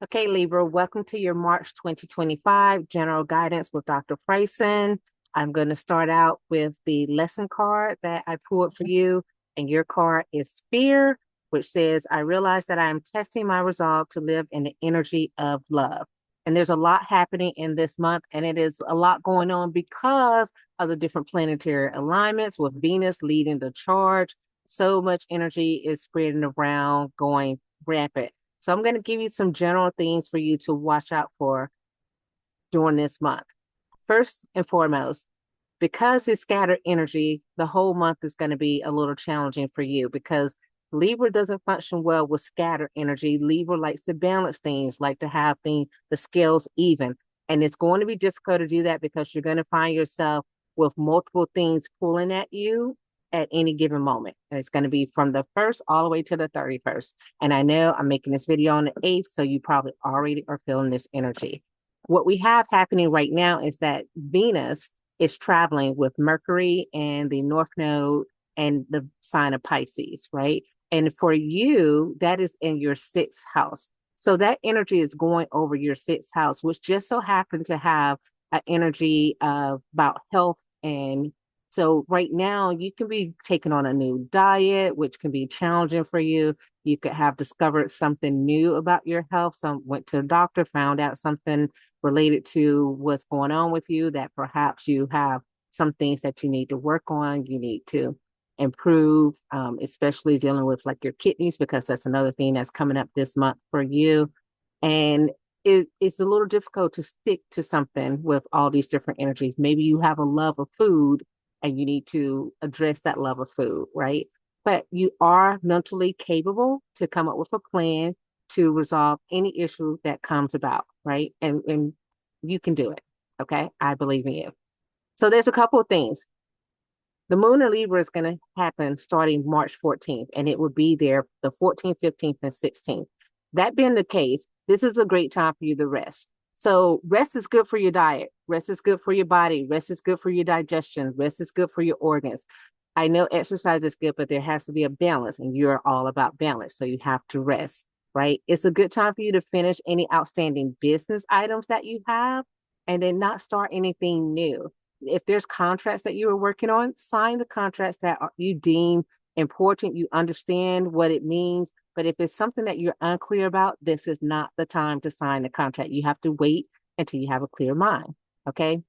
Okay, Libra, welcome to your March 2025 general guidance with Dr. Fryson. I'm going to start out with the lesson card that I pulled for you, and your card is Fear, which says, I realize that I am testing my resolve to live in the energy of love. And there's a lot happening in this month, and it is a lot going on because of the different planetary alignments with Venus leading the charge. So much energy is spreading around, going rampant. So I'm going to give you some general things for you to watch out for during this month. First and foremost, because it's scattered energy, the whole month is going to be a little challenging for you because Libra doesn't function well with scattered energy. Libra likes to balance things, like to have the scales even. And it's going to be difficult to do that because you're going to find yourself with multiple things pulling at you at any given moment. And it's going to be from the 1st all the way to the 31st. And I know I'm making this video on the 8th, so you probably already are feeling this energy. What we have happening right now is that Venus is traveling with Mercury and the North Node and the sign of Pisces, right? And for you, that is in your 6th house. So that energy is going over your 6th house, which just so happened to have an energy of about health. And so right now you can be taking on a new diet, which can be challenging for you. You could have discovered something new about your health. Some went to a doctor, found out something related to what's going on with you, that perhaps you have some things that you need to work on, you need to improve, especially dealing with like your kidneys, because that's another thing that's coming up this month for you. And it's a little difficult to stick to something with all these different energies. Maybe you have a love of food and you need to address that love of food, right? But you are mentally capable to come up with a plan to resolve any issue that comes about, right? And you can do it. Okay. I believe in you. So there's a couple of things. The moon in Libra is going to happen starting March 14th, and it will be there the 14th, 15th, and 16th. That being the case, this is a great time for you to rest. So rest is good for your diet. Rest is good for your body. Rest is good for your digestion. Rest is good for your organs. I know exercise is good, but there has to be a balance, and you're all about balance. So you have to rest, right? It's a good time for you to finish any outstanding business items that you have and then not start anything new. If there's contracts that you are working on, sign the contracts that you deem important. You understand what it means. But if it's something that you're unclear about, this is not the time to sign the contract. You have to wait until you have a clear mind. Okay.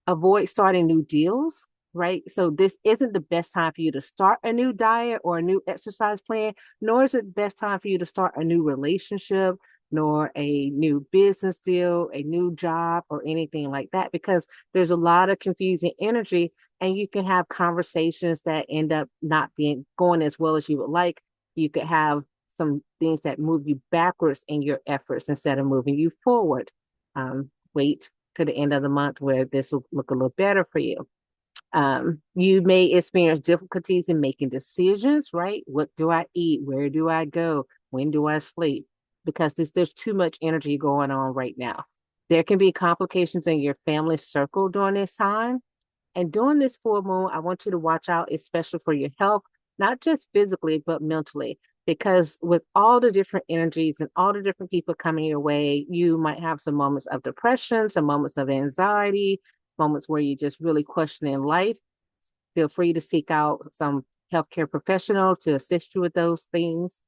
Avoid starting new deals, right? So this isn't the best time for you to start a new diet or a new exercise plan, nor is it the best time for you to start a new relationship, nor a new business deal, a new job, or anything like that, because there's a lot of confusing energy and you can have conversations that end up not being going as well as you would like. You could have some things that move you backwards in your efforts instead of moving you forward. Wait to the end of the month where this will look a little better for you. You may experience difficulties in making decisions, right? What do I eat? Where do I go? When do I sleep? Because there's too much energy going on right now. There can be complications in your family circle during this time. And during this full moon, I want you to watch out, especially for your health, not just physically, but mentally. Because with all the different energies and all the different people coming your way, you might have some moments of depression, some moments of anxiety, moments where you're just really questioning life. Feel free to seek out some healthcare professional to assist you with those things.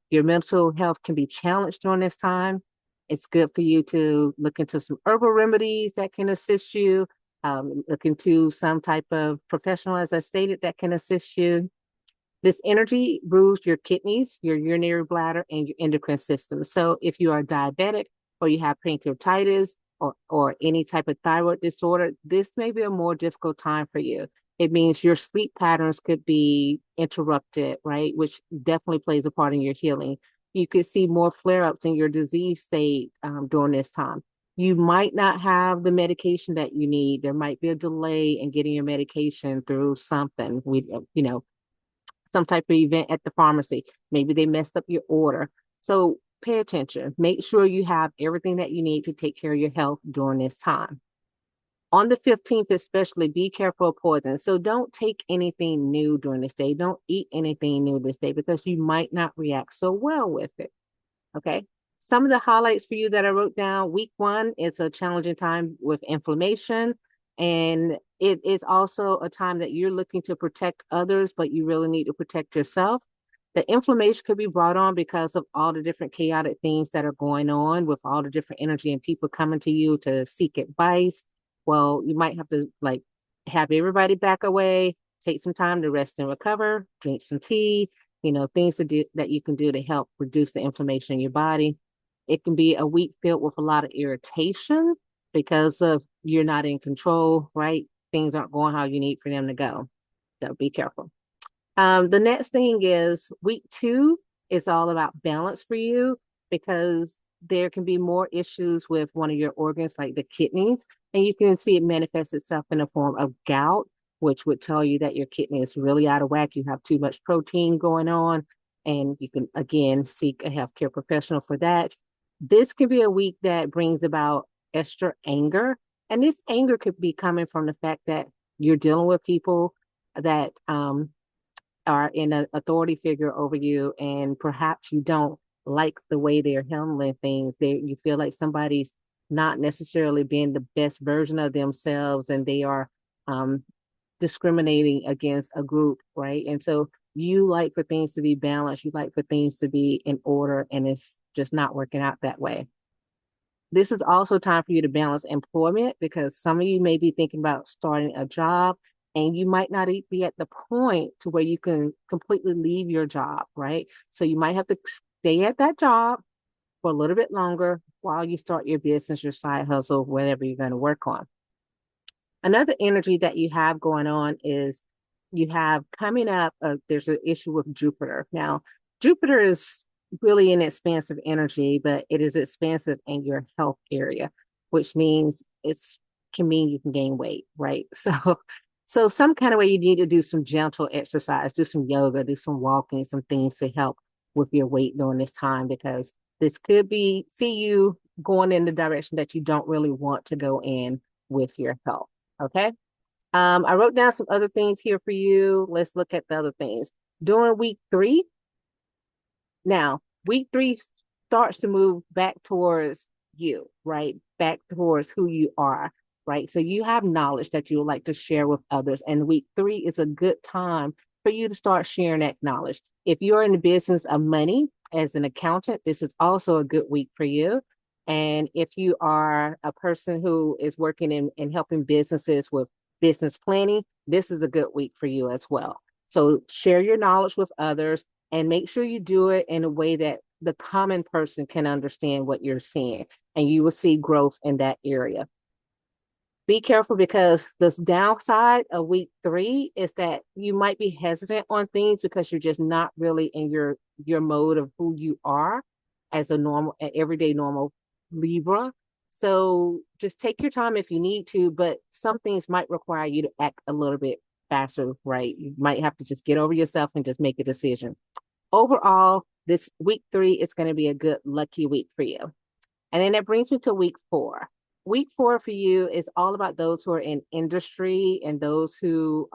Your mental health can be challenged during this time. It's good for you to look into some herbal remedies that can assist you. Look into some type of professional, as I stated, that can assist you. This energy rules your kidneys, your urinary bladder, and your endocrine system. So if you are diabetic or you have pancreatitis or any type of thyroid disorder, this may be a more difficult time for you. It means your sleep patterns could be interrupted, right? Which definitely plays a part in your healing. You could see more flare ups in your disease state during this time. You might not have the medication that you need. There might be a delay in getting your medication through something. Some type of event at the pharmacy. Maybe they messed up your order. So pay attention. Make sure you have everything that you need to take care of your health during this time. On the 15th, especially, be careful of poison. So don't take anything new during this day. Don't eat anything new this day because you might not react so well with it. Okay. Some of the highlights for you that I wrote down: week one, it's a challenging time with inflammation. And it is also a time that you're looking to protect others, but you really need to protect yourself. The inflammation could be brought on because of all the different chaotic things that are going on with all the different energy and people coming to you to seek advice. Well, you might have to like have everybody back away, take some time to rest and recover, drink some tea, things to do that you can do to help reduce the inflammation in your body. It can be a week filled with a lot of irritation because of you're not in control, right? Things aren't going how you need for them to go. So be careful. The next thing is week two is all about balance for you because there can be more issues with one of your organs, like the kidneys, and you can see it manifest itself in the form of gout, which would tell you that your kidney is really out of whack. You have too much protein going on, and you can again seek a healthcare professional for that. This could be a week that brings about extra anger, and this anger could be coming from the fact that you're dealing with people that are in an authority figure over you, and perhaps you don't like the way they're handling things. You feel like somebody's not necessarily being the best version of themselves, and they are um, discriminating against a group, right? And so you like for things to be balanced, you like for things to be in order, and it's just not working out that way. This is also time for you to balance employment because some of you may be thinking about starting a job and you might not be at the point to where you can completely leave your job, right? So you might have to stay at that job for a little bit longer while you start your business, your side hustle, whatever you're going to work on. Another energy that you have going on is you have coming up, there's an issue with Jupiter. Now, Jupiter is really an expansive energy, but it is expansive in your health area, which means it's can mean you can gain weight, right? So some kind of way you need to do some gentle exercise, do some yoga, do some walking, some things to help with your weight during this time, because this could be see you going in the direction that you don't really want to go in with your health. Okay. I wrote down some other things here for you. Let's look at the other things. During week three, now, week three starts to move back towards you, right? Back towards who you are, right? So you have knowledge that you would like to share with others. And week three is a good time for you to start sharing that knowledge. If you're in the business of money as an accountant, this is also a good week for you. And if you are a person who is working in helping businesses with business planning, this is a good week for you as well. So share your knowledge with others and make sure you do it in a way that the common person can understand what you're seeing, and you will see growth in that area. Be careful because the downside of week three is that you might be hesitant on things because you're just not really in your mode of who you are as a normal, everyday normal Libra. So just take your time if you need to, but some things might require you to act a little bit faster, right? You might have to just get over yourself and just make a decision. Overall, this week three is going to be a good lucky week for you. And then that brings me to week four. Week four for you is all about those who are in industry and those who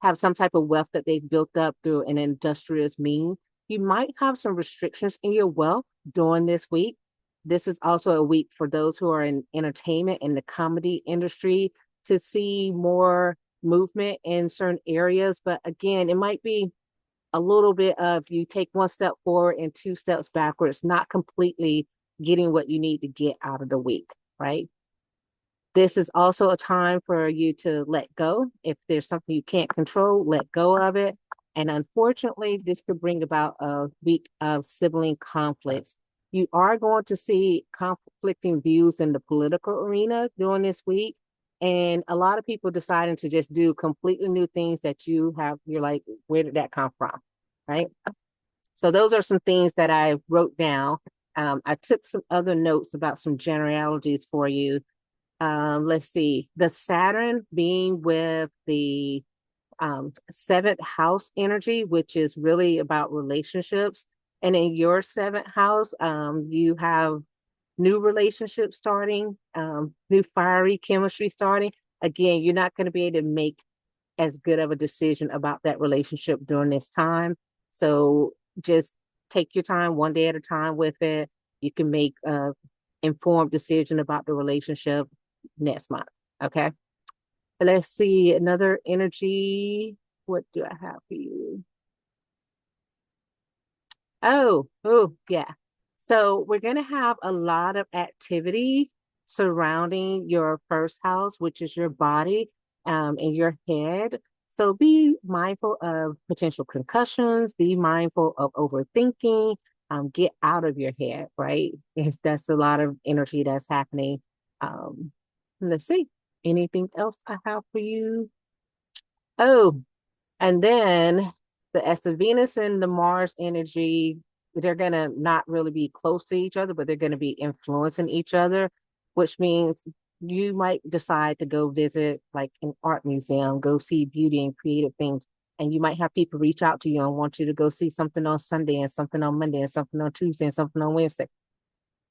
have some type of wealth that they've built up through an industrious mean. You might have some restrictions in your wealth during this week. This is also a week for those who are in entertainment and the comedy industry to see more movement in certain areas. But again, it might be a little bit of you take one step forward and two steps backwards, not completely getting what you need to get out of the week, right? This is also a time for you to let go. If there's something you can't control, let go of it. And unfortunately, this could bring about a week of sibling conflicts. You are going to see conflicting views in the political arena during this week. And a lot of people deciding to just do completely new things that you're like, where did that come from? Right. So those are some things that I wrote down. I took some other notes about some generalities for you. Let's see, the Saturn being with the seventh house energy, which is really about relationships. And in your seventh house, you have new relationships starting, new fiery chemistry starting. Again, you're not going to be able to make as good of a decision about that relationship during this time. So just take your time one day at a time with it. you can make a informed decision about the relationship next month. Okay. Let's see another energy. What do I have for you? Oh, yeah. So we're going to have a lot of activity surrounding your first house, which is your body, and your head. So be mindful of potential concussions, be mindful of overthinking, get out of your head, right? That's a lot of energy that's happening. Um, let's see. Anything else I have for you? Oh, and then as the Venus and the Mars energy, they're gonna not really be close to each other, but they're gonna be influencing each other, which means you might decide to go visit like an art museum, go see beauty and creative things. And you might have people reach out to you and want you to go see something on Sunday and something on Monday and something on Tuesday and something on Wednesday.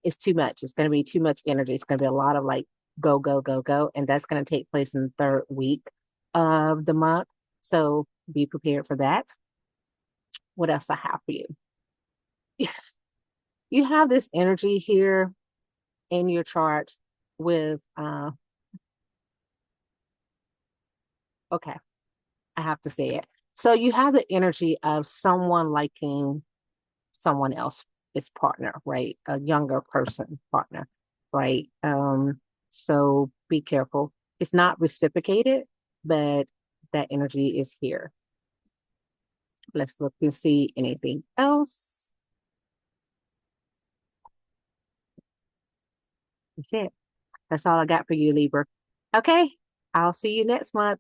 It's too much. It's gonna be too much energy. It's gonna be a lot of like go, go, go, go. And that's gonna take place in the third week of the month. So be prepared for that. What else I have for you? You have this energy here in your chart with okay, I have to say it. So you have the energy of someone liking someone else's partner, right? A younger person partner, right? So be careful. It's not reciprocated, but that energy is here. Let's look and see anything else. That's it. That's all I got for you, Libra. Okay, I'll see you next month.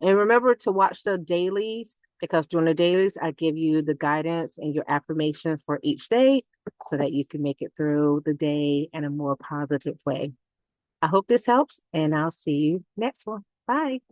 And remember to watch the dailies because during the dailies, I give you the guidance and your affirmation for each day so that you can make it through the day in a more positive way. I hope this helps, and I'll see you next one. Bye.